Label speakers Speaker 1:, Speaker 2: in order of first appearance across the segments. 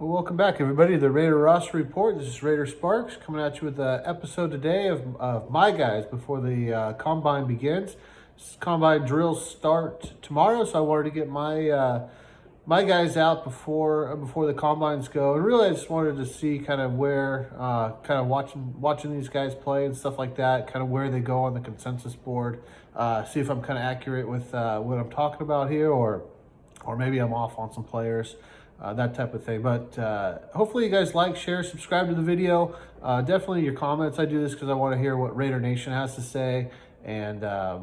Speaker 1: Well, welcome back, everybody, to the Raider Roster Report. This is Raider Sparks coming at you with an episode today of my guys before the combine begins. Combine drills start tomorrow, so I wanted to get my guys out before the combines go. And really, I just wanted to see kind of where, kind of watching these guys play and stuff like that, kind of where they go on the consensus board. See if I'm kind of accurate with what I'm talking about here, or maybe I'm off on some players. That type of thing. But hopefully you guys like, share, subscribe to the video. Definitely your comments. I do this because I want to hear what Raider Nation has to say. And I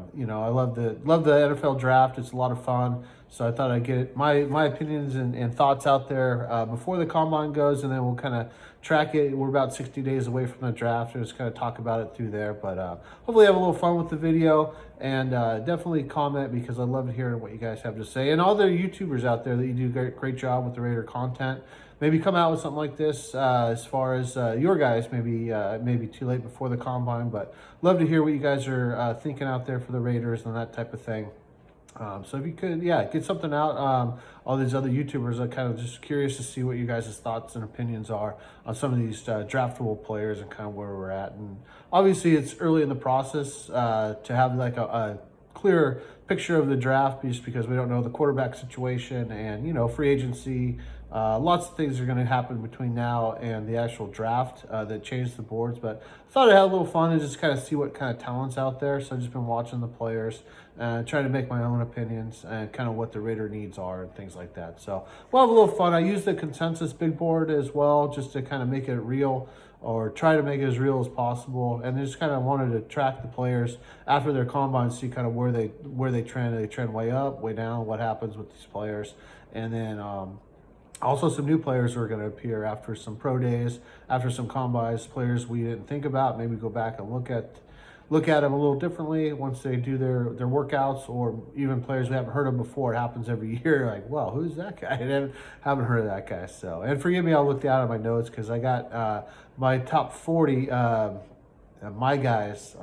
Speaker 1: love the NFL draft. It's a lot of fun. So I thought I'd get my opinions and thoughts out there before the combine goes, and then we'll kind of track it. We're about 60 days away from the draft, and just kind of talk about it through there. But hopefully have a little fun with the video, and definitely comment, because I love hearing what you guys have to say. And all the YouTubers out there that you do great job with the Raider content. Maybe come out with something like this as far as your guys. Maybe too late before the combine, but love to hear what you guys are thinking out there for the Raiders and that type of thing. So if you could, get something out. All these other YouTubers are kind of just curious to see what you guys' thoughts and opinions are on some of these draftable players and kind of where we're at. And obviously it's early in the process to have like a clear picture of the draft, just because we don't know the quarterback situation and, free agency. Lots of things are going to happen between now and the actual draft that change the boards. But I thought I had a little fun and just kind of see what kind of talent's out there. So I've just been watching the players, trying to make my own opinions and kind of what the Raider needs are and things like that. So we'll have a little fun. I use the consensus big board as well, just to kind of make it real, or try to make it as real as possible. And just kind of wanted to track the players after their combine, see kind of where they trend. They trend way up, way down, what happens with these players. And then also some new players who are going to appear after some pro days, after some combines, players we didn't think about. Maybe go back and look at them a little differently once they do their workouts, or even players we haven't heard of before. It happens every year. Like, well, who's that guy? I haven't heard of that guy. So, and forgive me, I'll look down at my notes because I got my top 40 my guys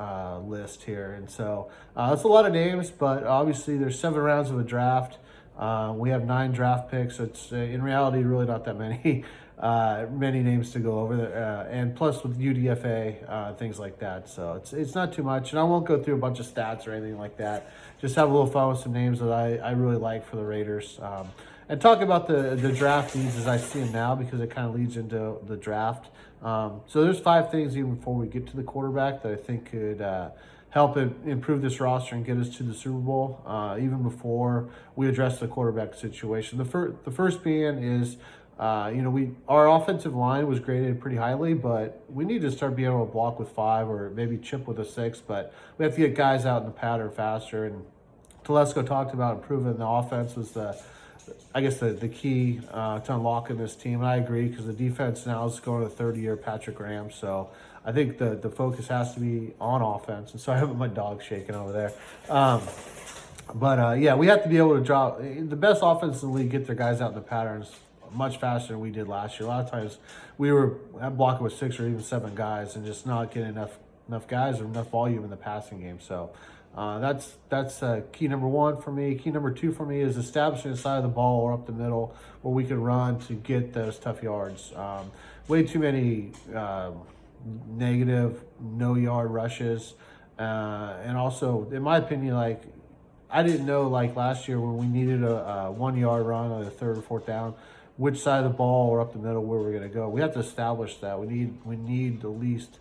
Speaker 1: list here. And so it's a lot of names, but obviously there's 7 rounds of a draft. We have 9 draft picks. So it's in reality really not that many many names to go over there, and plus with UDFA things like that. So it's not too much, and I won't go through a bunch of stats or anything like that. Just have a little fun with some names that I really like for the Raiders, and talk about the draft needs as I see them now, because it kind of leads into the draft. So there's 5 things even before we get to the quarterback that I think could help improve this roster and get us to the Super Bowl, even before we address the quarterback situation. The first being is, our offensive line was graded pretty highly, but we need to start being able to block with 5, or maybe chip with a 6. But we have to get guys out in the pattern faster. And Telesco talked about improving the offense was the key to unlocking this team. And I agree, because the defense now is going to the third year, Patrick Graham. So I think the focus has to be on offense. And so I have my dog shaking over there. We have to be able to drop the best offense in the league, get their guys out in the patterns much faster than we did last year. A lot of times we were blocking with 6 or even 7 guys and just not getting enough guys or enough volume in the passing game. So that's key number 1 for me. Key number 2 for me is establishing the side of the ball or up the middle where we can run to get those tough yards. Way too many negative no-yard rushes. And also, in my opinion, I didn't know, last year when we needed a 1-yard run on the 3rd or 4th down, which side of the ball or up the middle where we're going to go. We have to establish that. We need at least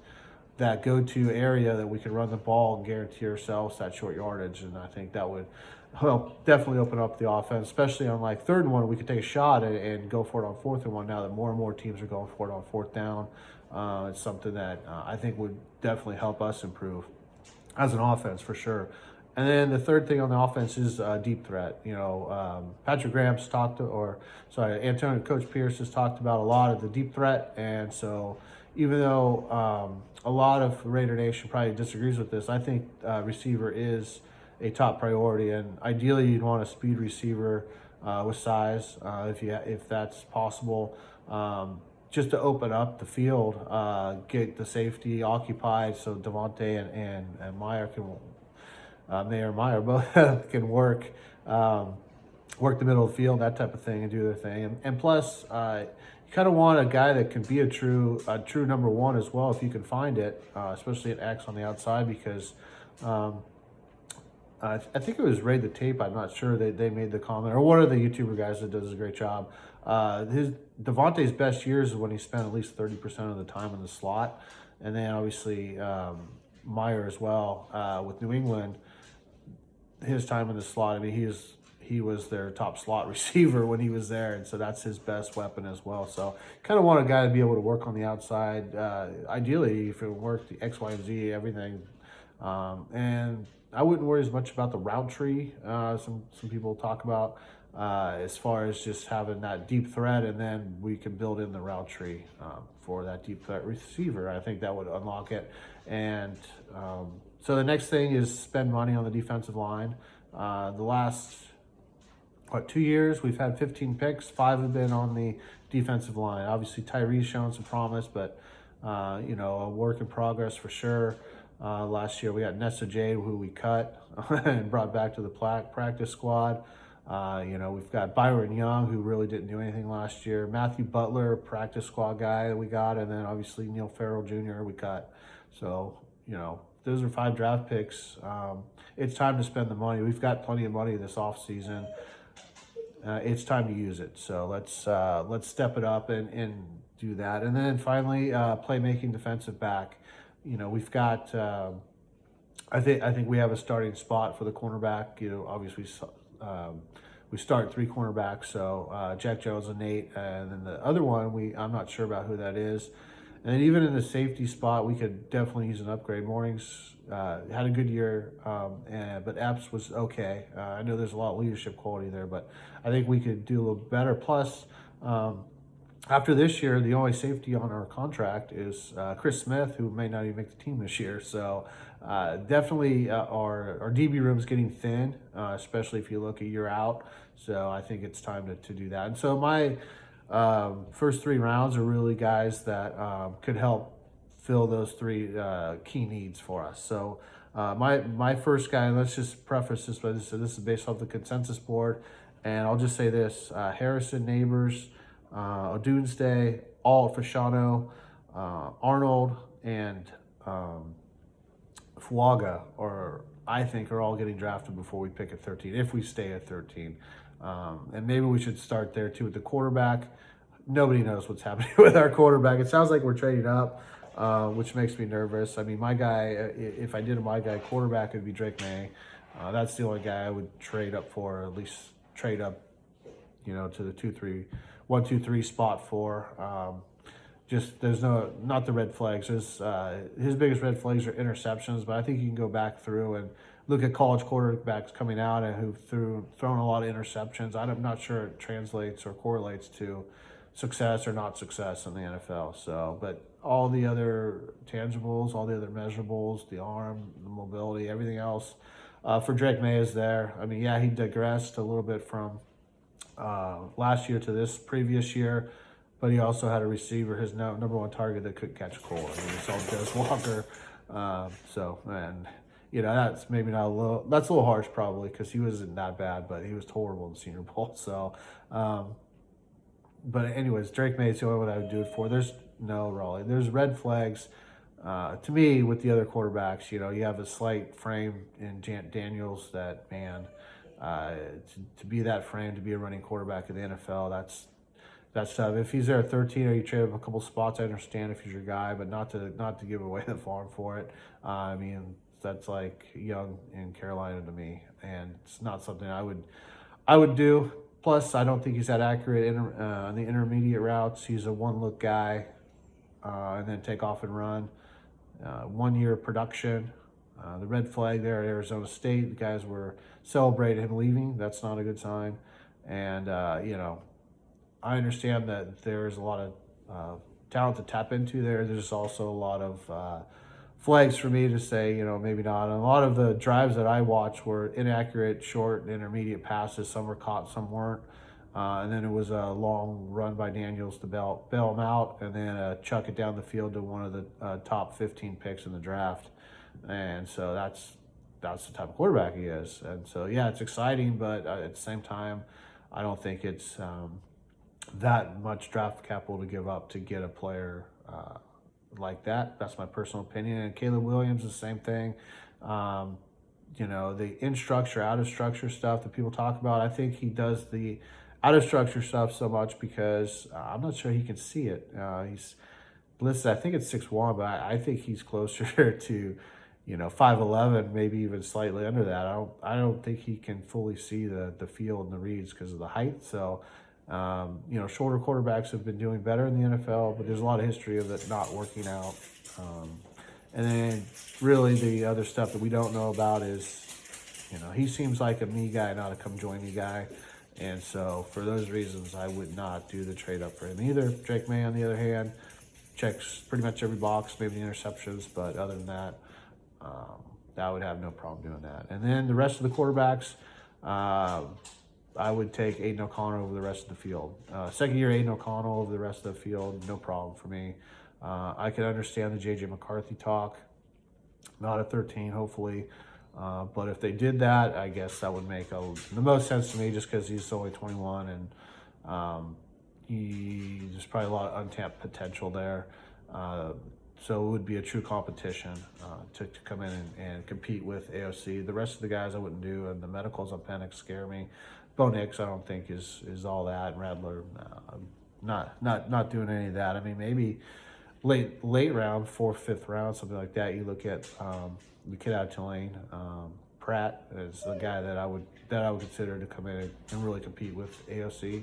Speaker 1: that go-to area that we can run the ball and guarantee ourselves that short yardage. And I think that would help definitely open up the offense, especially on 3rd and 1. We could take a shot and go for it on 4th and 1. Now that more and more teams are going for it on 4th down, it's something that I think would definitely help us improve as an offense for sure. And then the third thing on the offense is deep threat. Patrick Graham's Antonio Coach Pierce has talked about a lot of the deep threat. And so even though a lot of Raider Nation probably disagrees with this, I think receiver is a top priority. And ideally you'd want a speed receiver with size if that's possible, just to open up the field, get the safety occupied so Devontae and Meyer both can work. work the middle of the field, that type of thing, and do their thing. And plus, you kind of want a guy that can be a true number one as well if you can find it, especially at X on the outside, because I think it was Ray the Tape. I'm not sure they made the comment, or one of the YouTuber guys that does a great job. His Devontae's best years is when he spent at least 30% of the time in the slot, and then obviously Meyer as well with New England. His time in the slot, I mean, he was their top slot receiver when he was there, and so that's his best weapon as well. So kind of want a guy to be able to work on the outside. Ideally, if it worked, the X, Y, and Z, everything. And I wouldn't worry as much about the route tree. Some people talk about as far as just having that deep threat, and then we can build in the route tree for that deep threat receiver. I think that would unlock it. And so the next thing is spend money on the defensive line. The last 2 years, we've had 15 picks. 5 have been on the defensive line. Obviously, Tyree's shown some promise, but a work in progress for sure. Last year, we got Nessa Jade, who we cut and brought back to the practice squad. We've got Byron Young, who really didn't do anything last year. Matthew Butler, practice squad guy that we got, and then obviously Neil Farrell Jr. we cut. So, those are 5 draft picks. It's time to spend the money. We've got plenty of money this offseason. It's time to use it. So let's step it up and do that. And then finally, playmaking defensive back. We've got. I think we have a starting spot for the cornerback. Obviously, we start 3 cornerbacks. So Jack Jones and Nate, and then the other one I'm not sure about who that is. And even in the safety spot, we could definitely use an upgrade. Mornings had a good year, but Epps was okay. I know there's a lot of leadership quality there, but I think we could do a little better. Plus, after this year, the only safety on our contract is Chris Smith, who may not even make the team this year. So definitely our DB room is getting thin, especially if you look a year out. So I think it's time to do that. And so my first 3 rounds are really guys that could help fill those 3 key needs for us. So my first guy, let's just preface this by this. So this is based off the consensus board, and I'll just say this: Harrison, Neighbors, Odunze, Alt, Fashano, Arnold, and Fuaga are all getting drafted before we pick at 13, if we stay at 13. And maybe we should start there too with the quarterback. Nobody knows what's happening with our quarterback. It sounds like we're trading up, which makes me nervous. I mean, my guy, if I did my guy quarterback, it'd be Drake May. That's the only guy I would trade up for, or at least trade up, to the 1, 2, 3 spot for. Just there's not the red flags. There's his biggest red flags are interceptions, but I think you can go back through and look at college quarterbacks coming out and who've thrown a lot of interceptions. I'm not sure it translates or correlates to success or not success in the NFL. So, but all the other tangibles, all the other measurables, the arm, the mobility, everything else for Drake May is there. I mean, yeah, he digressed a little bit from last year to this previous year, but he also had a receiver, his number 1 target, that couldn't catch a core. I mean, it's all Des Walker. That's maybe not that's a little harsh probably, because he wasn't that bad, but he was horrible in the Senior Bowl. So, but anyways, Drake May is the only one I would do it for. There's no Raleigh. There's red flags to me with the other quarterbacks. You have a slight frame in Daniels that, man, to be that frame, to be a running quarterback in the NFL, that's tough. If he's there at 13 or you trade him a couple spots, I understand if he's your guy, but not to give away the farm for it. I mean, that's like Young in Carolina to me, and it's not something I would do. Plus, I don't think he's that accurate on the intermediate routes. He's a one-look guy, and then take off and run. 1 year of production. The red flag there at Arizona State, the guys were celebrating him leaving. That's not a good sign. And, I understand that there's a lot of talent to tap into there. There's also a lot of flags for me to say, maybe not. And a lot of the drives that I watched were inaccurate, short and intermediate passes. Some were caught, some weren't. And then it was a long run by Daniels to bail him out, and then chuck it down the field to one of the top 15 picks in the draft. And so that's the type of quarterback he is. And so, yeah, it's exciting, but at the same time, I don't think it's that much draft capital to give up to get a player like that. That's my personal opinion. And Caleb Williams, the same thing. The in structure, out of structure stuff that people talk about, I think he does the out of structure stuff so much because I'm not sure he can see it. He's listed, I think it's 6'1", but I think he's closer to 5'11", maybe even slightly under that. I don't think he can fully see the field and the reads because of the height. So shorter quarterbacks have been doing better in the NFL, but there's a lot of history of it not working out. And then really the other stuff that we don't know about is, he seems like a me guy, not a come join me guy. And so for those reasons, I would not do the trade up for him either. Drake May, on the other hand, checks pretty much every box, maybe the interceptions, but other than that, I would have no problem doing that. And then the rest of the quarterbacks, I would take Aiden O'Connell over the rest of the field. Second year Aiden O'Connell over the rest of the field, no problem for me. I can understand the J.J. McCarthy talk, not at 13, hopefully. But if they did that, I guess that would make the most sense to me just because he's only 21 and there's probably a lot of untapped potential there. So it would be a true competition to come in and compete with AOC. The rest of the guys I wouldn't do, and the medicals on Penix scare me. Bo Nix I don't think is all that. And Rattler, not doing any of that. I mean, maybe late round, 4th, 5th round, something like that. You look at the kid out of Tulane, Pratt is the guy that I would consider to come in and really compete with AOC.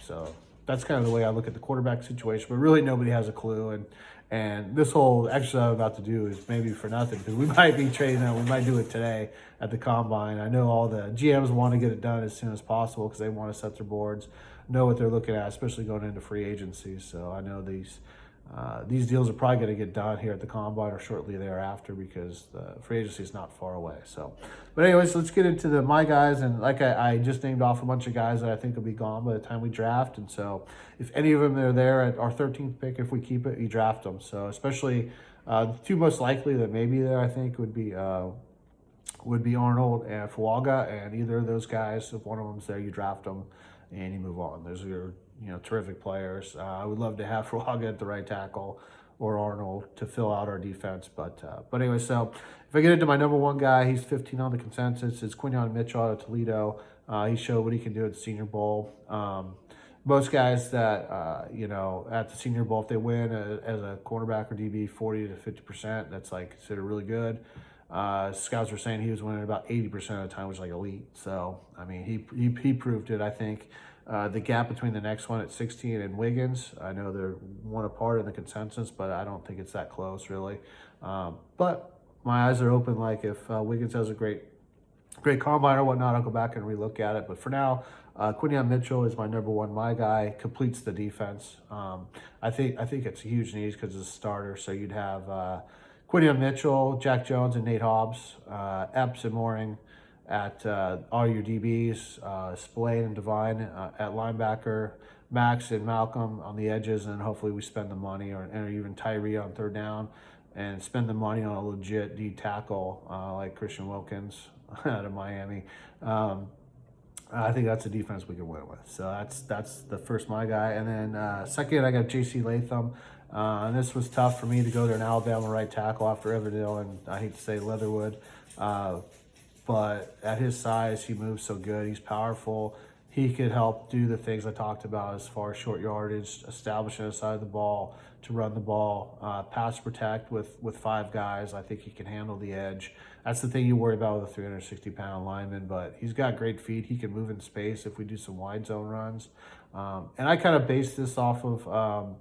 Speaker 1: So that's kind of the way I look at the quarterback situation. But really, nobody has a clue. And this whole exercise I'm about to do is maybe for nothing because we might be trading out. We might do it today at the combine. I know all the GMs want to get it done as soon as possible because they want to set their boards, know what they're looking at, especially going into free agency. So I know these deals are probably going to get done here at the combine or shortly thereafter because the free agency is not far away. So, but anyways, let's get into my guys. And like I just named off a bunch of guys that I think will be gone by the time we draft. And so if any of them are there at our 13th pick, if we keep it, you draft them. So especially the two most likely that may be there, I think would be Arnold and Fuaga. And either of those guys, if one of them's there, you draft them and you move on. Those are your terrific players. I would love to have Fuaga at the right tackle or Arnold to fill out our defense. But anyway, so if I get into my number one guy, he's 15 on the consensus. It's Quinyon Mitchell out of Toledo. He showed what he can do at the Senior Bowl. Most guys that, at the Senior Bowl, if they win as a cornerback or DB, 40 to 50%, that's considered really good. Scouts were saying he was winning about 80% of the time, which is elite. So, I mean, he proved it, I think. The gap between the next one at 16 and Wiggins, I know they're one apart in the consensus, but I don't think it's that close, really. But my eyes are open. If Wiggins has a great combine or whatnot, I'll go back and relook at it. But for now, Quinyon Mitchell is my number one. My guy completes the defense. I think it's a huge need because it's a starter. So you'd have Quinyon Mitchell, Jack Jones, and Nate Hobbs, Epps and Mooring at all your DBs, Spillane and Devine at linebacker, Max and Malcolm on the edges, and hopefully we spend the money, or even Tyree on third down, and spend the money on a legit D tackle like Christian Wilkins out of Miami. I think that's a defense we can win with. So that's the first my guy. And then second, I got J.C. Latham. And this was tough for me to go to an Alabama right tackle after Everdell, and I hate to say Leatherwood. But at his size, he moves so good. He's powerful. He could help do the things I talked about as far as short yardage, establishing the side of the ball, to run the ball, pass protect with five guys. I think he can handle the edge. That's the thing you worry about with a 360-pound lineman, but he's got great feet. He can move in space if we do some wide zone runs. And I kind of based this off of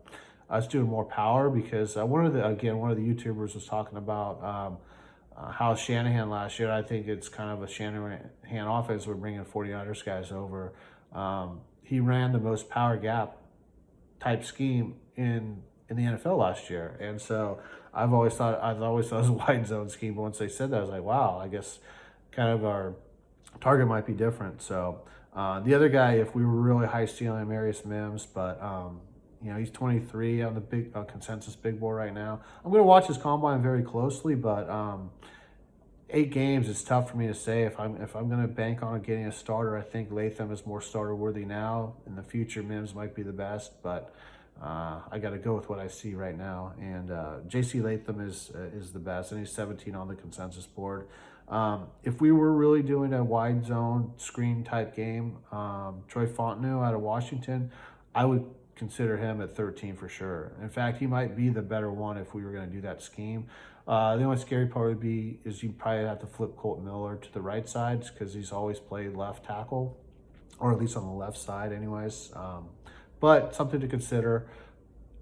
Speaker 1: us doing more power because one of the YouTubers was talking about how Shanahan last year. I think it's kind of a Shanahan offense. We're bringing 49ers guys over. He ran the most power gap type scheme in the NFL last year, and so I've always thought it was a wide zone scheme. But once they said that, I was like, wow, I guess kind of our target might be different. So the other guy, if we were really high ceiling, Marius Mims, but he's 23 on the big consensus big board right now. I'm going to watch his combine very closely, but 8 games, it's tough for me to say if I'm going to bank on getting a starter. I think Latham is more starter worthy now. In the future, Mims might be the best, but I got to go with what I see right now. And J.C. Latham is the best, and he's 17 on the consensus board. If we were really doing a wide zone screen type game, Troy Fontenot out of Washington, I would consider him at 13 for sure. In fact, he might be the better one if we were going to do that scheme. The only scary part would be is you probably have to flip Colton Miller to the right side because he's always played left tackle, or at least on the left side anyways. But something to consider.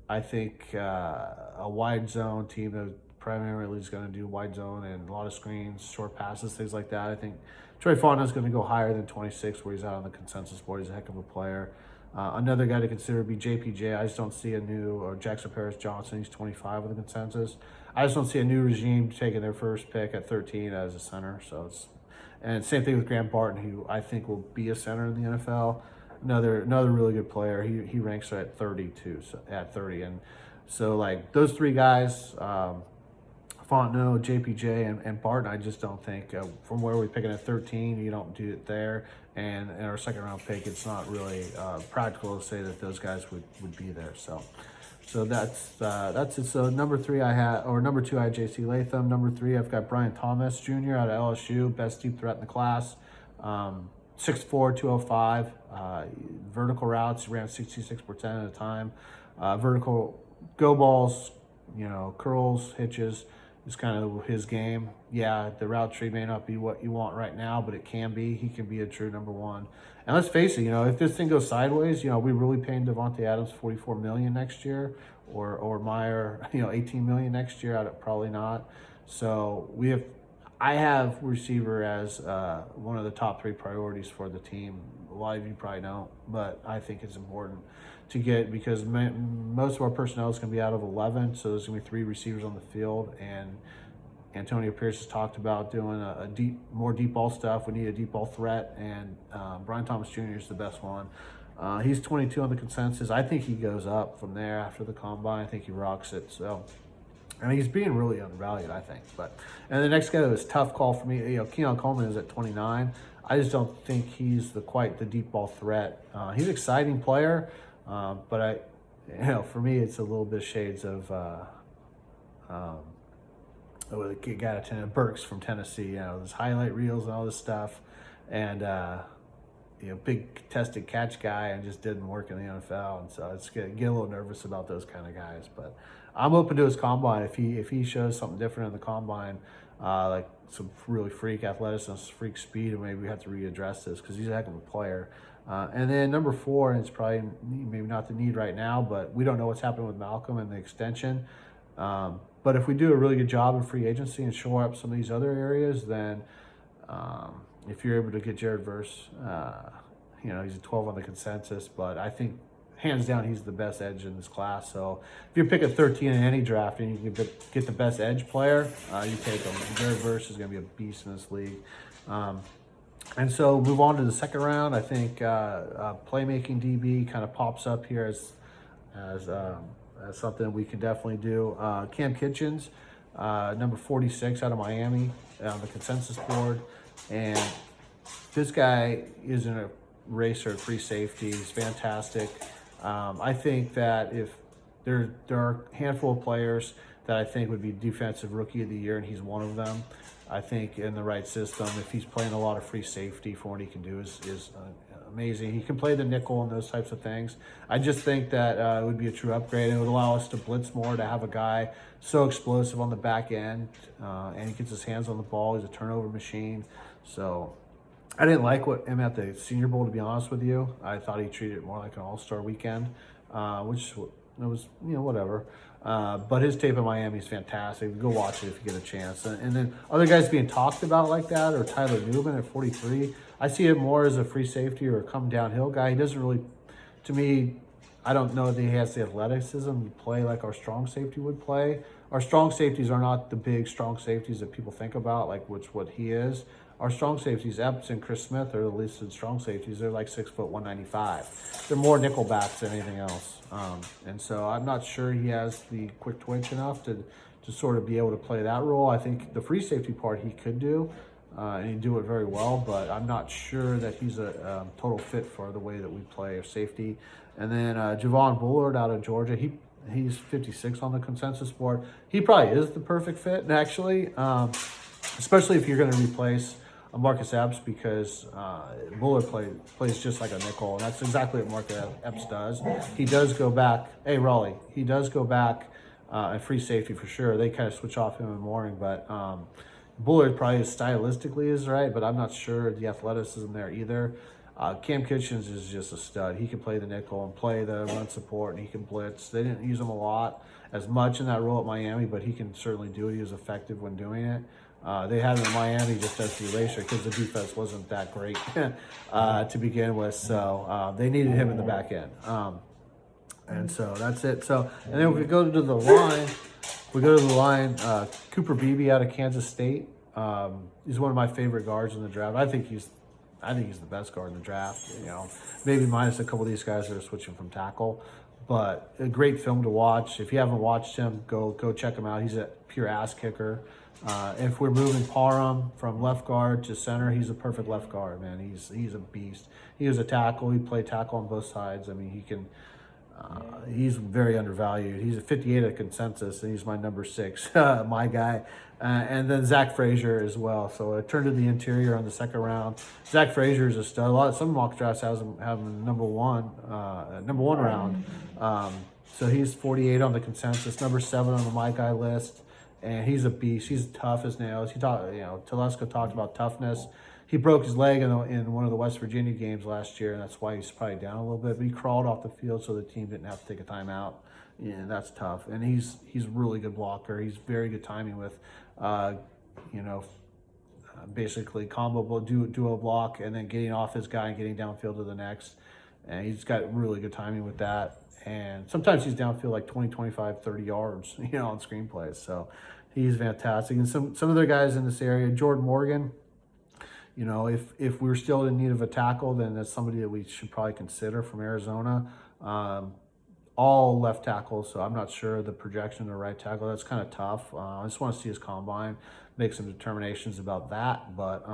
Speaker 1: I think a wide zone team that primarily is going to do wide zone and a lot of screens, short passes, things like that. I think Troy Fontenot is going to go higher than 26 where he's out on the consensus board. He's a heck of a player. Another guy to consider would be JPJ. I just don't see a new, or Jackson Paris Johnson, he's 25 on the consensus. I just don't see a new regime taking their first pick at 13 as a center. So it's, and same thing with Grant Barton, who I think will be a center in the NFL. Another really good player. He ranks at 32, so at 30. And so like those three guys, Fontenot, JPJ, and Barton, I just don't think from where we're picking at 13, you don't do it there. And in our second round pick, it's not really practical to say that those guys would be there. So that's it. So number 3 I had, or number 2 I had J.C. Latham. Number 3 I've got Brian Thomas Jr. out of LSU, best deep threat in the class. 6'4", 205. Vertical routes, he ran 66% at a time. Vertical go balls, curls, hitches is kind of his game. Yeah, the route tree may not be what you want right now, but it can be. He can be a true number 1. And let's face it, if this thing goes sideways, we really paying Devontae Adams $44 million next year, or Meyer, $18 million next year. Probably not. So I have receiver as one of the top 3 priorities for the team. A lot of you probably don't, but I think it's important to get, because most of our personnel is going to be out of 11, so there's going to be 3 receivers on the field, and Antonio Pierce has talked about doing more deep ball stuff. We need a deep ball threat, and Brian Thomas Jr. is the best one. He's 22 on the consensus. I think he goes up from there after the combine. I think he rocks it. So, and he's being really undervalued, I think. And the next guy that was a tough call for me, Keon Coleman is at 29. I just don't think he's quite the deep ball threat. He's an exciting player, but for me, it's a little bit shades of the guy attended Burks from Tennessee. Those highlight reels and all this stuff, and big contested catch guy, and just didn't work in the NFL. And so it's get a little nervous about those kind of guys. But I'm open to his combine. If he shows something different in the combine, like some really freak athleticism, freak speed, and maybe we have to readdress this because he's a heck of a player. And then number 4, and it's probably maybe not the need right now, but we don't know what's happening with Malcolm and the extension. But if we do a really good job in free agency and shore up some of these other areas, then if you're able to get Jared Verse, he's a 12 on the consensus, but I think hands down he's the best edge in this class. So if you pick a 13 in any draft and you can get the best edge player, you take him. Jared Verse is going to be a beast in this league. And so move on to the second round. I think playmaking DB kind of pops up here as something we can definitely do. Cam Kitchens, number 46 out of Miami on the consensus board. And this guy is in a racer at free safety. He's fantastic. I think that if there are a handful of players that I think would be defensive rookie of the year, and he's one of them. I think in the right system, if he's playing a lot of free safety for what he can do is amazing. He can play the nickel and those types of things. I just think that it would be a true upgrade. It would allow us to blitz more, to have a guy so explosive on the back end, and he gets his hands on the ball. He's a turnover machine. So I didn't like him at the Senior Bowl, to be honest with you. I thought he treated it more like an all-star weekend, which it was, whatever. But his tape in Miami is fantastic. Go watch it if you get a chance. And then other guys being talked about like that, or Tyler Newman at 43, I see it more as a free safety or a come downhill guy. He doesn't really, to me, I don't know that he has the athleticism to play like our strong safety would play. Our strong safeties are not the big strong safeties that people think about, like what he is. Our strong safeties, Epps and Chris Smith, are the listed strong safeties. They're like 6 foot 195. They're more nickel backs than anything else. And so I'm not sure he has the quick twitch enough to to sort of be able to play that role. I think the free safety part he could do, and he'd do it very well, but I'm not sure that he's a total fit for the way that we play a safety. And then Javon Bullard out of Georgia, he's 56 on the consensus board. He probably is the perfect fit, actually, especially if you're going to replace Marcus Epps, because Bullard plays just like a nickel, and that's exactly what Marcus Epps does. He does go back. Hey, Raleigh, he does go back at free safety for sure. They kind of switch off him in the morning, but Bullard probably stylistically is right, but I'm not sure the athleticism there either. Cam Kitchens is just a stud. He can play the nickel and play the run support, and he can blitz. They didn't use him as much in that role at Miami, but he can certainly do it. He was effective when doing it. They had him in Miami just as the eraser because the defense wasn't that great to begin with, so they needed him in the back end. And so that's it. So, and then if we go to the line, Cooper Beebe out of Kansas State. He's one of my favorite guards in the draft. I think he's the best guard in the draft. Maybe minus a couple of these guys that are switching from tackle, but a great film to watch. If you haven't watched him, go check him out. He's a pure ass kicker. If we're moving Parham from left guard to center, he's a perfect left guard, man. He's a beast. He was a tackle. He played tackle on both sides. I mean, he can. He's very undervalued. He's a 58 at consensus, and he's my number 6, my guy. And then Zach Frazier as well. So I turned to the interior on the second round. Zach Frazier is a stud. Some mock drafts have him number one round. So he's 48 on the consensus, number 7 on the my guy list, and he's a beast. He's tough as nails. Telesco talked about toughness. He broke his leg in one of the West Virginia games last year, and that's why he's probably down a little bit. But he crawled off the field so the team didn't have to take a timeout. Yeah, and that's tough. And he's a really good blocker. He's very good timing with, basically combo duo block and then getting off his guy and getting downfield to the next. And he's got really good timing with that. And sometimes he's downfield like 20, 25, 30 yards, on screenplays. So he's fantastic. And some other guys in this area, Jordan Morgan. If we're still in need of a tackle, then that's somebody that we should probably consider from Arizona. All left tackles, so I'm not sure the projection of right tackle. That's kind of tough. I just want to see his combine, make some determinations about that. But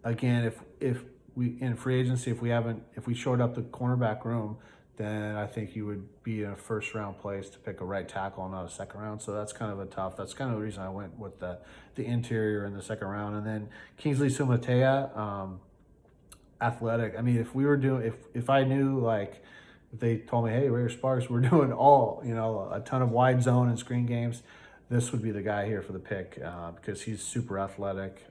Speaker 1: again, if we in free agency, if we short up the cornerback room, then I think you would be in a first round place to pick a right tackle, not a second round. So that's kind of that's kind of the reason I went with the interior in the second round. And then Kingsley Sumatea, athletic. I mean, if I knew, if they told me, hey, Raider Sparks, we're doing a ton of wide zone and screen games, this would be the guy here for the pick, because he's super athletic.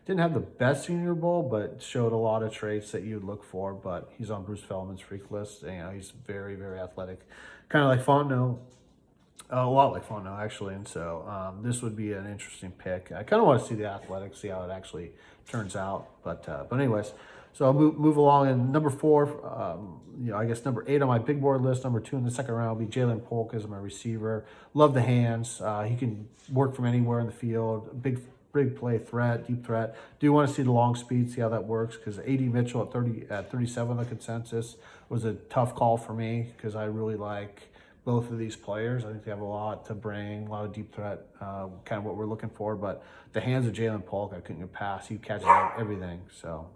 Speaker 1: Didn't have the best Senior Bowl, but showed a lot of traits that you'd look for. But he's on Bruce Feldman's freak list. He's very, very athletic, kind of like Fontenot, a lot like Fontenot actually. And so this would be an interesting pick. I kind of want to see the athletics, see how it actually turns out. But anyways. So I'll move along. And number 4, I guess number 8 on my big board list. Number 2 in the second round will be Jalen Polk as my receiver. Love the hands. He can work from anywhere in the field. Big play threat, deep threat. Do want to see the long speed, see how that works, because A.D. Mitchell at 37 on the consensus was a tough call for me because I really like both of these players. I think they have a lot to bring, a lot of deep threat, kind of what we're looking for. But the hands of Jalen Polk, I couldn't get past. He catches everything. So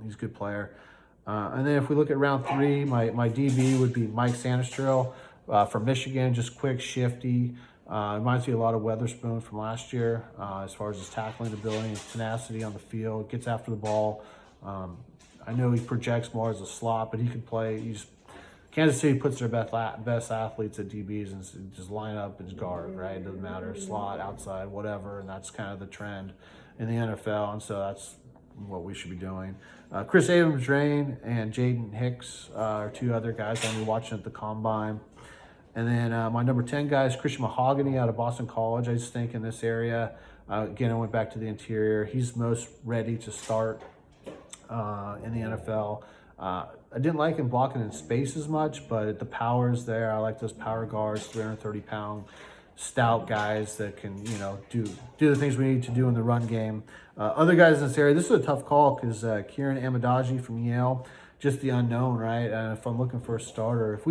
Speaker 1: he's a good player. And then if we look at round 3, my DB would be Mike Sanistrell from Michigan, just quick, shifty. Reminds me a lot of Weatherspoon from last year as far as his tackling ability and tenacity on the field, gets after the ball. I know he projects more as a slot, but he can play. Kansas City puts their best athletes at DBs and just line up and guard, right? It doesn't matter, slot, outside, whatever, and that's kind of the trend in the NFL, and so that's what we should be doing. Chris Abrams-Drain and Jaden Hicks are 2 other guys I'm watching at the Combine. And then my number 10 guy is Christian Mahogany out of Boston College. I just think in this area, again, I went back to the interior. He's most ready to start in the NFL. I didn't like him blocking in space as much, but the power's there. I like those power guards, 330-pound stout guys that can, do the things we need to do in the run game. Other guys in this area, this is a tough call because Kieran Amadaji from Yale, just the unknown, right? And if I'm looking for a starter, if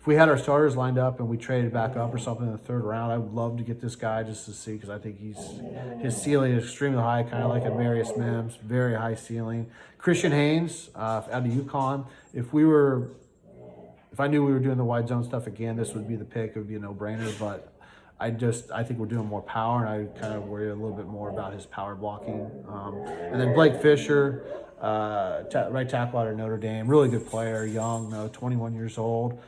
Speaker 1: if we had our starters lined up and we traded back up or something in the third round, I would love to get this guy just to see, because I think his ceiling is extremely high, kind of like a Marius Mims, very high ceiling. Christian Haynes out of UConn. If I knew we were doing the wide zone stuff again, this would be the pick. It would be a no-brainer, but I think we're doing more power, and I kind of worry a little bit more about his power blocking. And then Blake Fisher, right tackle out of Notre Dame, really good player, young, 21 years old.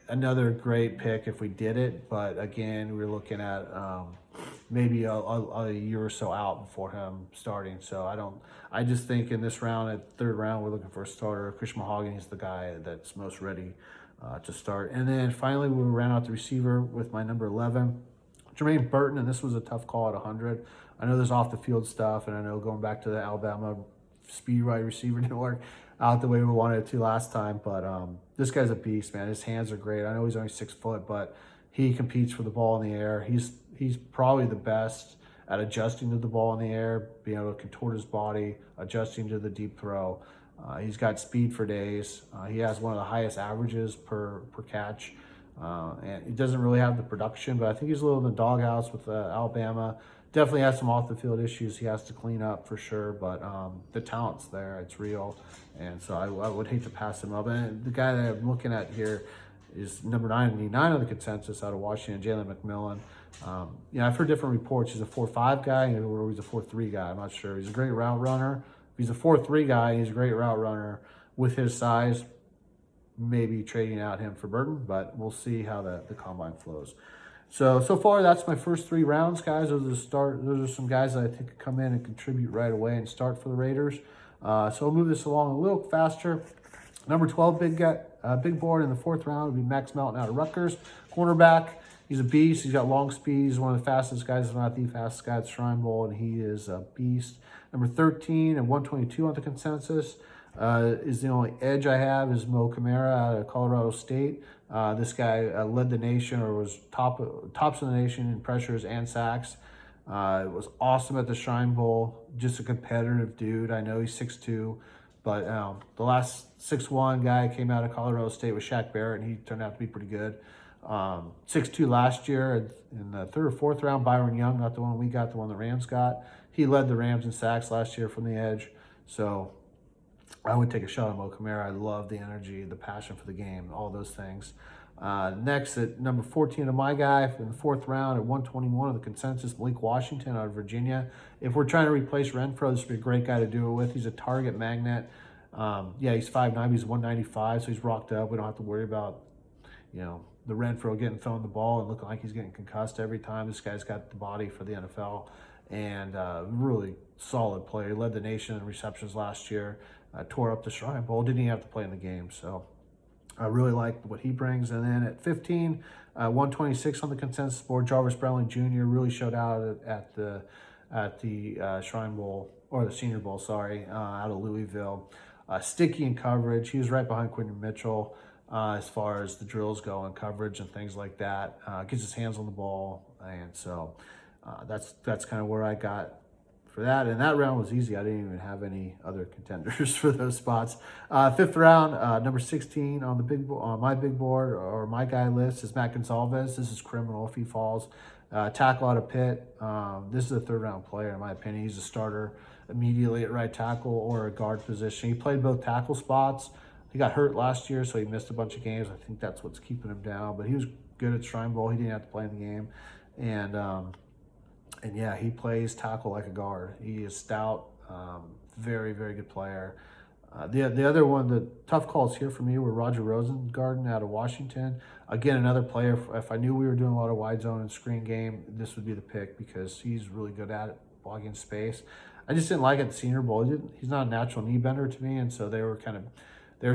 Speaker 1: Another great pick if we did it, but again, we're looking at maybe a year or so out before him starting. So I just think in this round, at third round, we're looking for a starter. Christian Mahogany is the guy that's most ready to start. And then finally, we ran out the receiver with my number 11, Jermaine Burton, and this was a tough call at 100. I know there's off the field stuff, and I know going back to the Alabama speed wide receiver didn't work out the way we wanted it to last time, but this guy's a beast, man. His hands are great. I know he's only 6 foot, but he competes for the ball in the air. He's probably the best at adjusting to the ball in the air, being able to contort his body, adjusting to the deep throw. He's got speed for days. He has one of the highest averages per catch. And he doesn't really have the production, but I think he's a little in the doghouse with Alabama. Definitely has some off the field issues he has to clean up for sure, but the talent's there, it's real, and so I would hate to pass him up. And the guy that I'm looking at here is number 99 on the consensus out of Washington, Jalen McMillan. I've heard different reports. He's a 4.5 guy, or he's a 4.3 guy. I'm not sure. He's a great route runner. If he's a 4.3 guy, he's a great route runner with his size. Maybe trading out him for Burton, but we'll see how the combine flows. So far, that's my first 3 rounds, guys. Those are some guys that I think could come in and contribute right away and start for the Raiders. So we'll move this along a little faster. Number 12, big board in the 4th round would be Max Melton out of Rutgers, cornerback. He's a beast. He's got long speed. He's one of the fastest guys, if not the fastest guy at Shrine Bowl, and he is a beast. Number 13 and 122 on the consensus is the only edge I have is Mo Camara out of Colorado State. This guy led the nation, or was tops of the nation in pressures and sacks. It was awesome at the Shrine Bowl. Just a competitive dude. I know he's 6'2", but the last 6'1" guy came out of Colorado State with Shaq Barrett, and he turned out to be pretty good. 6'2" last year in the 3rd or 4th round. Byron Young, not the one we got, the one the Rams got. He led the Rams in sacks last year from the edge. So I would take a shot at Mo Camara. I love the energy, the passion for the game, all those things. Next, at number 14 of my guy in the 4th round at 121 of the consensus, Malik Washington out of Virginia. If we're trying to replace Renfro, this would be a great guy to do it with. He's a target magnet. He's 5'9", he's 195, so he's rocked up. We don't have to worry about, the Renfro getting thrown the ball and looking like he's getting concussed every time. This guy's got the body for the NFL, and really solid player. He led the nation in receptions last year. Tore up the Shrine Bowl, didn't even have to play in the game. So I really like what he brings. And then at 15, 126 on the consensus board, Jarvis Brownlee Jr. really showed out at the Shrine Bowl, or the Senior Bowl, out of Louisville. Sticky in coverage. He was right behind Quinton Mitchell as far as the drills go and coverage and things like that. Gets his hands on the ball. And so that's kind of where I got for that. And that round was easy. I didn't even have any other contenders for those spots. 5th round, number 16 on my big board, or my guy list, is Matt Gonsalves. This is criminal if he falls. Tackle out of Pitt. This is a 3rd round player, in my opinion. He's a starter immediately at right tackle or a guard position. He played both tackle spots. He got hurt last year, so he missed a bunch of games. I think that's what's keeping him down. But he was good at Shrine Bowl. He didn't have to play in the game. And yeah, he plays tackle like a guard. He is stout, very, very good player. The other one, the tough calls here for me were Roger Rosengarten out of Washington. Again, another player. If I knew we were doing a lot of wide zone and screen game, this would be the pick, because he's really good at it, blocking space. I just didn't like it at the Senior Bowl. He's not a natural knee bender to me, and so they were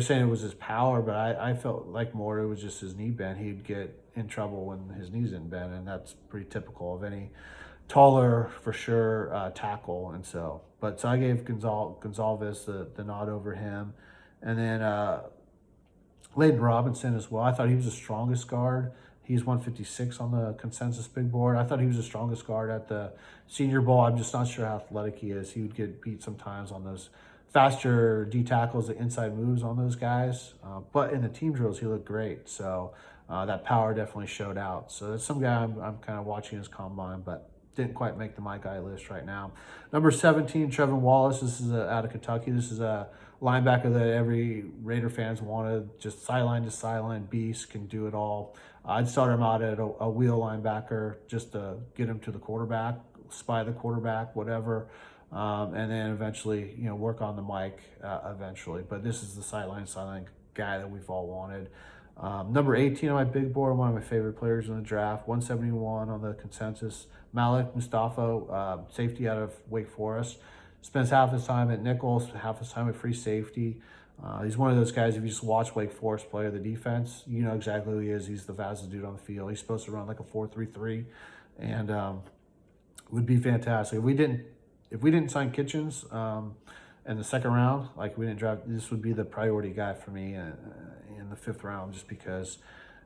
Speaker 1: saying it was his power, but I felt like more it was just his knee bend. He'd get in trouble when his knees didn't bend, and that's pretty typical of any taller, for sure, tackle. And so I gave Gonsalves the nod over him. And then Layden Robinson as well. I thought he was the strongest guard. He's 156 on the consensus big board. I thought he was the strongest guard at the Senior Bowl. I'm just not sure how athletic he is. He would get beat sometimes on those faster D tackles, the inside moves on those guys. But in the team drills, he looked great. So that power definitely showed out. So that's some guy I'm kind of watching his combine, but didn't quite make the my guy list right now. Number 17, Trevin Wallace. This is out of Kentucky. This is a linebacker that every Raider fans wanted. Just sideline to sideline beast, can do it all. I'd start him out at a wheel linebacker just to get him to the quarterback, spy the quarterback, whatever. And then eventually, work on the mic eventually. But this is the sideline guy that we've all wanted. Number 18 on my big board, one of my favorite players in the draft, 171 on the consensus, Malik Mustafa, safety out of Wake Forest. Spends half his time at nickel, half his time at free safety. He's one of those guys, if you just watch Wake Forest play the defense, you know exactly who he is. He's the fastest dude on the field. He's supposed to run like a 4.33, and would be fantastic. If we didn't sign Kitchens in the second round, like we didn't draft, this would be the priority guy for me in the 5th round, just because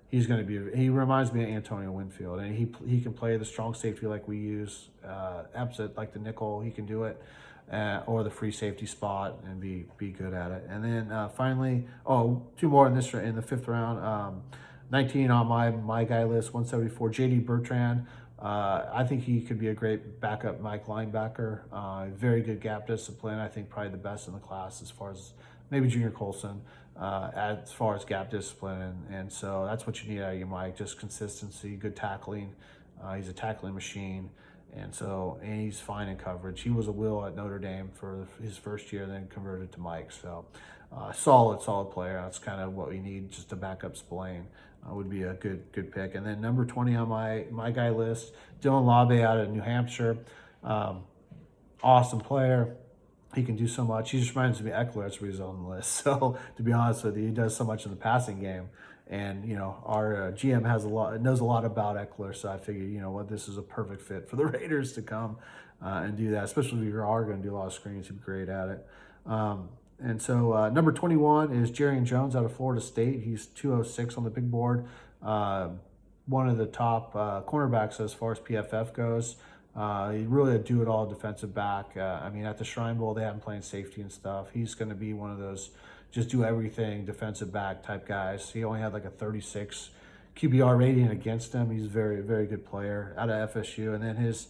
Speaker 1: he's going to be. He reminds me of Antonio Winfield, and he can play the strong safety like we use, opposite like the nickel. He can do it, or the free safety spot, and be good at it. And then finally, 2 more in the 5th round. 19 on my guy list, 174, J.D. Bertrand. I think he could be a great backup Mike linebacker. Very good gap discipline. I think probably the best in the class, as far as maybe Junior Colson, as far as gap discipline. And so that's what you need out of your Mike, just consistency, good tackling. He's a tackling machine. And he's fine in coverage. He was a will at Notre Dame for his first year, then converted to Mike. So solid player. That's kind of what we need just to back up Spillane. Would be a good pick. And then number 20 on my guy list, Dylan Labe out of New Hampshire. Awesome player. He can do so much. He just reminds me of Eckler. That's why he's on the list. So to be honest with you, he does so much in the passing game. And, our GM knows a lot about Eckler. So I figured, this is a perfect fit for the Raiders to come and do that, especially if you are going to do a lot of screens. He'd be great at it. Number 21 is Jarrian Jones out of Florida State. He's 206 on the big board. One of the top cornerbacks as far as PFF goes. He's really a do-it-all defensive back. At the Shrine Bowl, they have him playing safety and stuff. He's going to be one of those just do everything defensive back type guys. He only had like a 36 QBR rating against him. He's a very, very good player out of FSU. And then his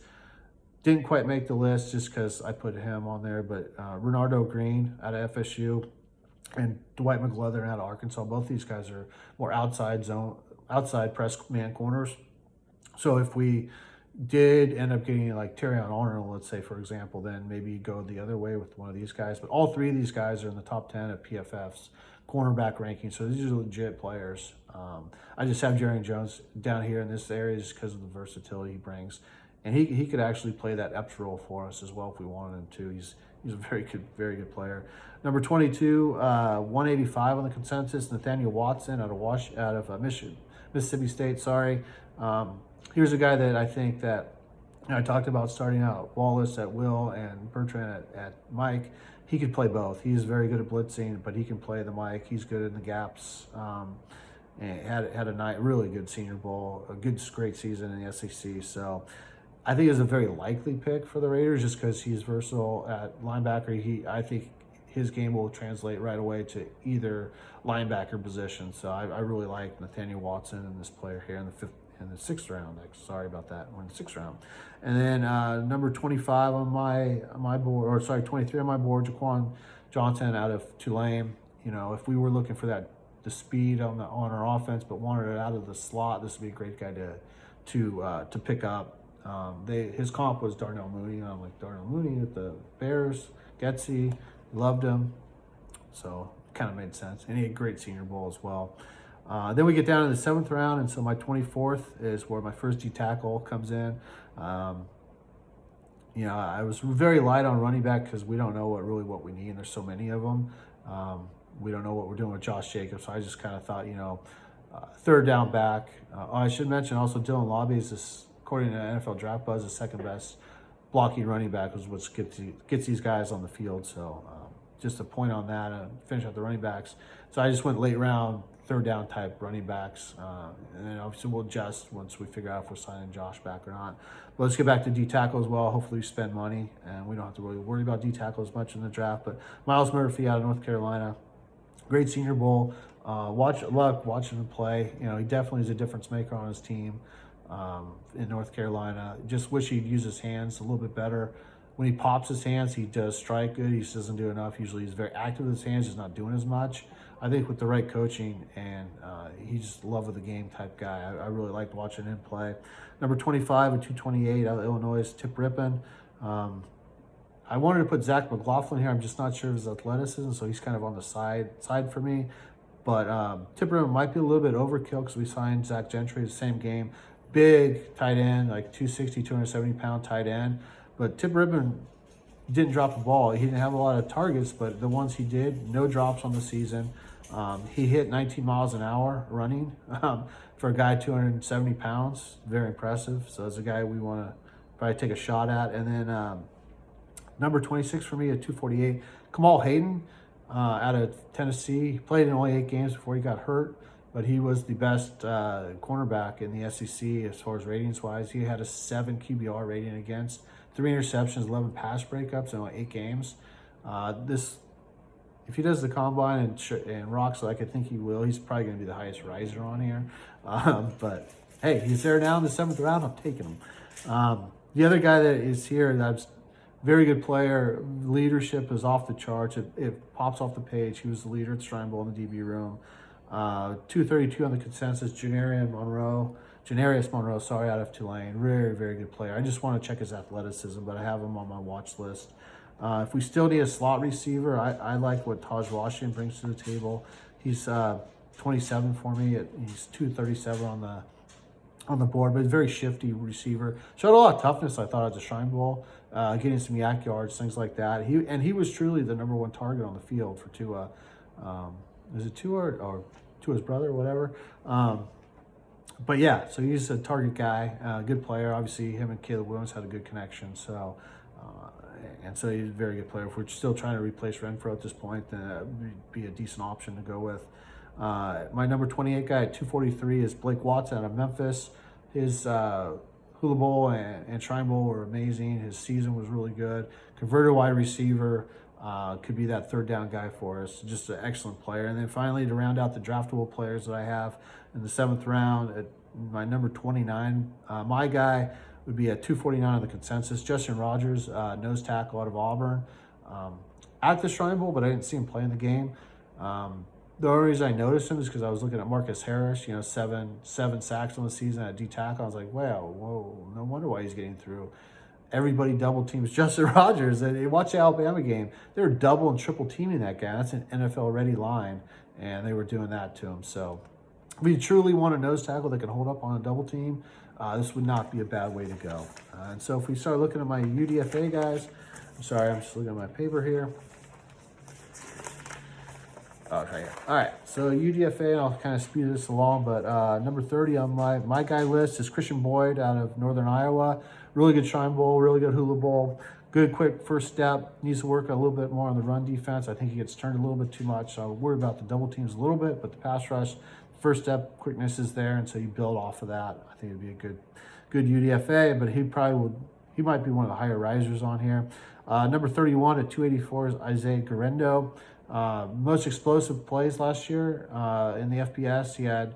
Speaker 1: didn't quite make the list just because I put him on there, but Renardo Green out of FSU and Dwight McLeather out of Arkansas. Both these guys are more outside press man corners. So if we did end up getting like Terrion Arnold, let's say, for example, then maybe go the other way with one of these guys. But all 3 of these guys are in the top 10 of PFF's cornerback ranking. So these are legit players. I just have Jarrian Jones down here in this area just because of the versatility he brings. And he could actually play that Epps role for us as well if we wanted him to. He's a very good player. Number 22, 185 on the consensus, Nathaniel Watson out of Mississippi State. Here's a guy that I think that I talked about starting out Wallace at will and Bertrand at Mike. He could play both. He's very good at blitzing, but he can play the Mike. He's good in the gaps. And had a really good Senior Bowl, great season in the SEC. So I think it's a very likely pick for the Raiders just because he's versatile at linebacker. I think his game will translate right away to either linebacker position. So I really like Nathaniel Watson and this player here in the 6th round. Sorry about that. We're in the 6th round. And then number 25 on my board, 23 on my board, Jaquan Johnson out of Tulane. If we were looking for the speed on our offense, but wanted it out of the slot, this would be a great guy to pick up. His comp was Darnell Mooney. I'm like, Darnell Mooney at the Bears, Getsy, loved him. So kind of made sense. And he had a great Senior Bowl as well. Then we get down to the 7th round, and so my 24th is where my first D tackle comes in. I was very light on running back because we don't know what we need, and there's so many of them. We don't know what we're doing with Josh Jacobs, so I just kind of thought, 3rd down back. I should mention also Dylan Labe is, according to NFL Draft Buzz, the 2nd best blocking running back, is what gets these guys on the field. So just a point on that, finish out the running backs. So I just went late round, third down type running backs. And then obviously we'll adjust once we figure out if we're signing Josh back or not. But let's get back to D tackle as well. Hopefully we spend money and we don't have to really worry about D tackle as much in the draft. But Myles Murphy out of North Carolina, great Senior Bowl. Love watching him play. You know, he definitely is a difference maker on his team in North Carolina. Just wish he'd use his hands a little bit better. When he pops his hands, he does strike good. He just doesn't do enough. Usually he's very active with his hands, just not doing as much. I think with the right coaching and he's just love of the game type guy. I really liked watching him play. Number 25 and 228 out of Illinois, Tip Rippon. I wanted to put Zach McLaughlin here. I'm just not sure of his athleticism, so he's kind of on the side for me. But Tip Rippon might be a little bit overkill because we signed Zach Gentry the same game. Big tight end, like 260, 270-pound tight end. But Tip Rippon didn't drop the ball. He didn't have a lot of targets, but the ones he did, no drops on the season. He hit 19 miles an hour running for a guy 270 pounds. Very impressive. So it's a guy we want to probably take a shot at. And then number 26 for me at 248, Kamal Hayden out of Tennessee. He played in only 8 games before he got hurt, but he was the best cornerback in the SEC as far as ratings-wise. He had a 7 QBR rating against, 3 interceptions, 11 pass breakups in only 8 games. If he does the combine and rocks like I think he will, he's probably going to be the highest riser on here. But hey, he's there now in the 7th round. I'm taking him. The other guy that is here, that's very good player. Leadership is off the charts. It pops off the page. He was the leader at the Shrine Bowl in the DB room. 232 on the consensus. Janarius Monroe, out of Tulane. Very, very good player. I just want to check his athleticism, but I have him on my watch list. If we still need a slot receiver, I like what Taj Washington brings to the table. He's 27 for me. He's 237 on the board, but he's a very shifty receiver. Showed a lot of toughness, I thought, at the Shrine Bowl, getting some yak yards, things like that. He was truly the number 1 target on the field for Tua. Is it Tua or Tua's brother or whatever? But yeah, so he's a target guy, good player. Obviously, him and Caleb Williams had a good connection. So, and so he's a very good player. If we're still trying to replace Renfro at this point, then it would be a decent option to go with. My number 28 guy at 243 is Blake Watson out of Memphis. His Hula Bowl and Shrine Bowl were amazing. His season was really good. Converted wide receiver. Could be that third down guy for us. Just an excellent player. And then finally, to round out the draftable players that I have in the 7th round, at my number 29, my guy would be at 249 on the consensus. Justin Rogers, nose tackle out of Auburn. At the Shrine Bowl, but I didn't see him play in the game. The only reason I noticed him is because I was looking at Marcus Harris, 7 sacks on the season at D tackle. I was like, wow, whoa, no wonder why he's getting through. Everybody double teams Justin Rogers. And watch the Alabama game. They were double and triple teaming that guy. That's an NFL ready line. And they were doing that to him. So if you truly want a nose tackle that can hold up on a double team, this would not be a bad way to go. And so if we start looking at my UDFA guys, I'm sorry, I'm just looking at my paper here. Okay, all right, so UDFA, I'll kind of speed this along, but number 30 on my guy list is Christian Boyd out of Northern Iowa. Really good Shrine Bowl, really good Hula Bowl. Good, quick first step. Needs to work a little bit more on the run defense. I think he gets turned a little bit too much, so I worry about the double teams a little bit, but the pass rush, first step quickness is there, and so you build off of that. I think it'd be a good UDFA, but he might be one of the higher risers on here. Number 31 at 284 is Isaiah Guerendo. Most explosive plays last year in the FBS. He had,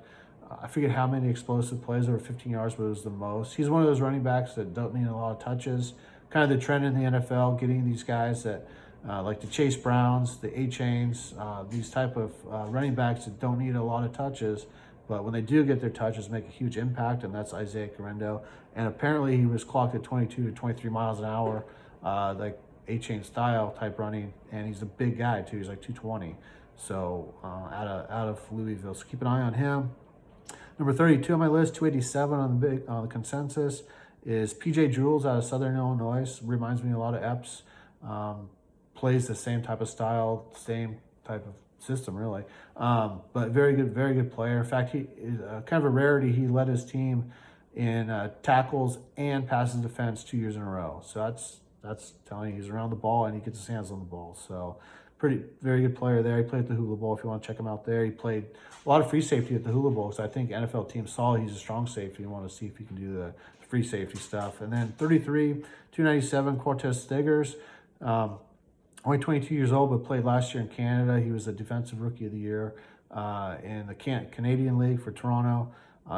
Speaker 1: I forget how many explosive plays, over 15 yards, but it was the most. He's one of those running backs that don't need a lot of touches. Kind of the trend in the NFL, getting these guys that like the Chase Browns, the A-Chains, these type of running backs that don't need a lot of touches, but when they do get their touches, make a huge impact, and that's Isaiah Guerendo. And apparently he was clocked at 22 to 23 miles an hour, like A-Chain style type running, and he's a big guy too. He's like 220, so out of Louisville. So keep an eye on him. Number 32 on my list, 287 on the consensus, is PJ Jules out of Southern Illinois. Reminds me a lot of Epps. Plays the same type of style, same type of system, really. But very good player. In fact, he is kind of a rarity. He led his team in tackles and passes defense 2 years in a row. So that's telling you he's around the ball and he gets his hands on the ball. So very good player there. He played at the Hula Bowl if you want to check him out there. He played a lot of free safety at the Hula Bowl, so I think NFL teams saw he's a strong safety and want to see if he can do the free safety stuff. And then 33, 297, Cortez Stiggers. Only 22 years old, but played last year in Canada. He was the Defensive Rookie of the Year in the Canadian League for Toronto.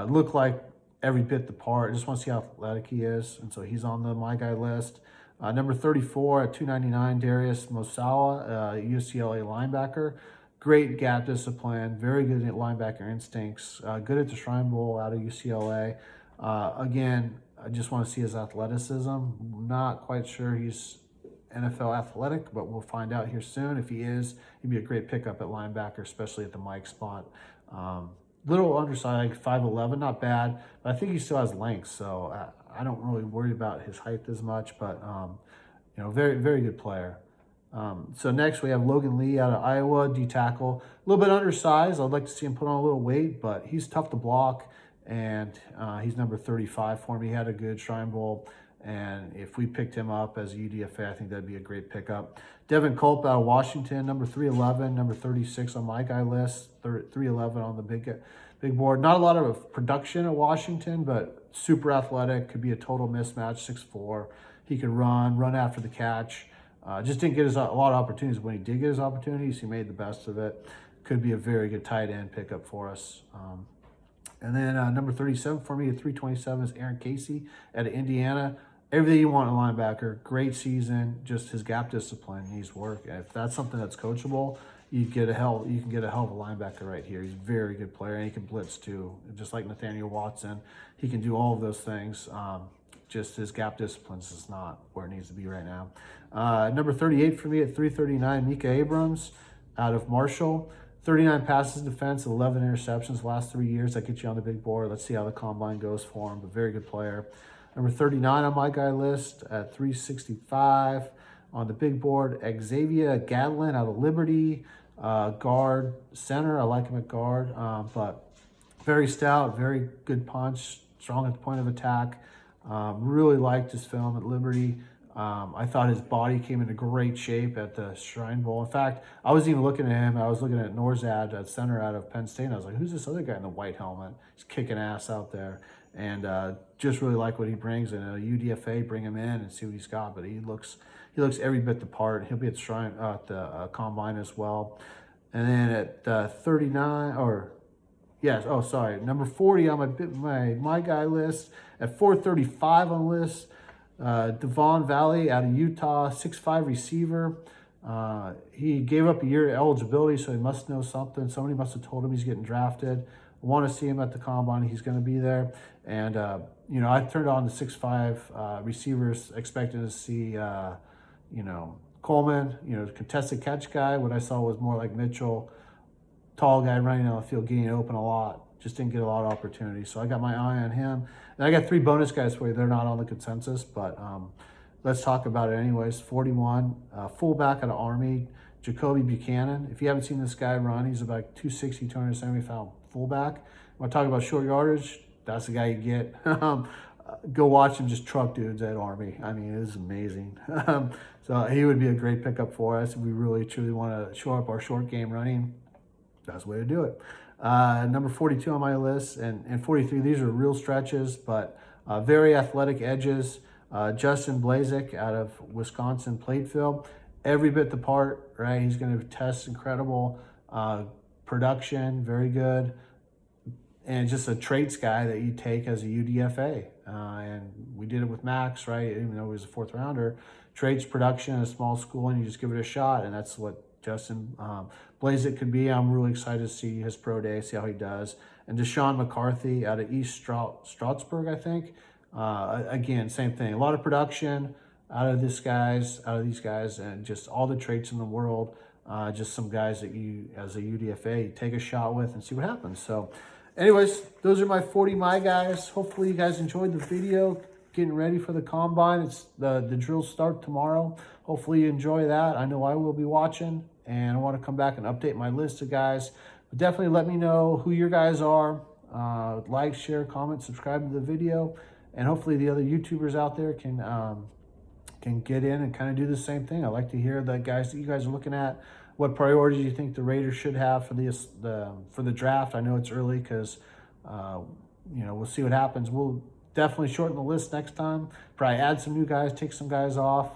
Speaker 1: Looked like every bit the part. Just want to see how athletic he is, and so he's on the My Guy list. Number 34 at 299, Darius Mosawa, UCLA linebacker. Great gap discipline, very good at linebacker instincts, good at the Shrine Bowl out of UCLA. Again, I just want to see his athleticism. Not quite sure he's NFL athletic, but we'll find out here soon. If he is, he'd be a great pickup at linebacker, especially at the Mike spot. Little undersized, like 5'11", not bad, but I think he still has length, so I don't really worry about his height as much, but you know, very, very good player. So next we have Logan Lee out of Iowa, D-tackle. A little bit undersized. I'd like to see him put on a little weight, but he's tough to block, and he's number 35 for me. He had a good Shrine Bowl, and if we picked him up as a UDFA, I think that'd be a great pickup. Devin Culp out of Washington, number 311, number 36 on my guy list, 311 on the big board. Not a lot of production at Washington, but super athletic, could be a total mismatch, 6'4". He could run after the catch. Just didn't get a lot of opportunities. When he did get his opportunities, he made the best of it. Could be a very good tight end pickup for us. And then number 37 for me at 327 is Aaron Casey out of Indiana. Everything you want in a linebacker, great season, just his gap discipline needs work. If that's something that's coachable, you can get a hell of a linebacker right here. He's a very good player, and he can blitz too. Just like Nathaniel Watson, he can do all of those things. Just his gap disciplines is not where it needs to be right now. Number 38 for me at 339, Mika Abrams out of Marshall. 39 passes defense, 11 interceptions last 3 years. That gets you on the big board. Let's see how the combine goes for him, but very good player. Number 39 on my guy list at 365 on the big board, Xavier Gadlin out of Liberty, guard, center. I like him at guard, but very stout, very good punch, strong at the point of attack. Really liked his film at Liberty. I thought his body came into great shape at the Shrine Bowl. In fact, I was even looking at him. I was looking at Norzad at center out of Penn State. And I was like, who's this other guy in the white helmet? He's kicking ass out there. And just really like what he brings. And a UDFA, bring him in and see what he's got. But he looks every bit the part. He'll be at the Shrine, at the Combine as well. And then at 39, or yes, oh sorry, number 40 on my guy list at 435 on the list. Devon Valley out of Utah, 6'5" receiver. He gave up a year of eligibility, so he must know something. Somebody must have told him he's getting drafted. I want to see him at the Combine. He's going to be there. And, you know, I turned on the 6'5" receivers, expecting to see, you know, Coleman, you know, contested catch guy. What I saw was more like Mitchell, tall guy running on the field, getting open a lot. Just didn't get a lot of opportunities. So I got my eye on him. And I got 3 bonus guys for you. They're not on the consensus, but let's talk about it anyways. 41, fullback out of Army, Jacoby Buchanan. If you haven't seen this guy run, he's about 260, 270 pound fullback. When I talk about short yardage, that's the guy you get. Go watch him just truck dudes at Army. I mean, it is amazing. So he would be a great pickup for us if we really truly want to show up our short game running. That's the way to do it. Number 42 on my list, and 43, these are real stretches, but very athletic edges. Justin Blazek out of Wisconsin Platteville, every bit the part, right? He's going to test incredible production, very good, and just a traits guy that you take as a UDFA. And we did it with Max, right? Even though he was a 4th rounder, traits, production in a small school, and you just give it a shot, and that's what Justin Blazek could be. I'm really excited to see his pro day, see how he does. And Deshaun McCarthy out of East Stroudsburg, I think. Again, same thing. A lot of production out of these guys, and just all the traits in the world. Just some guys that you, as a UDFA, you take a shot with and see what happens. So, anyways, those are my 40 my guys. Hopefully, you guys enjoyed the video. Getting ready for the Combine. It's the drills start tomorrow. Hopefully, you enjoy that. I know I will be watching, and I want to come back and update my list of guys. But definitely let me know who your guys are. Like, share, comment, subscribe to the video, and hopefully the other YouTubers out there can get in and kind of do the same thing. I like to hear the guys that you guys are looking at. what priorities you think the Raiders should have for the draft. I know it's early because we'll see what happens. We'll definitely shorten the list next time. Probably add some new guys, take some guys off.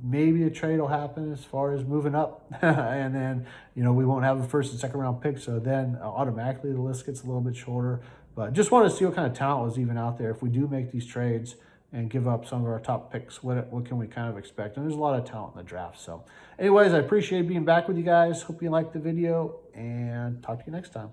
Speaker 1: Maybe a trade will happen as far as moving up, and then we won't have a first and second round pick. So then automatically the list gets a little bit shorter. But just wanted to see what kind of talent was even out there. If we do make these trades and give up some of our top picks, what can we kind of expect? And there's a lot of talent in the draft. So anyways, I appreciate being back with you guys. Hope you liked the video, and talk to you next time.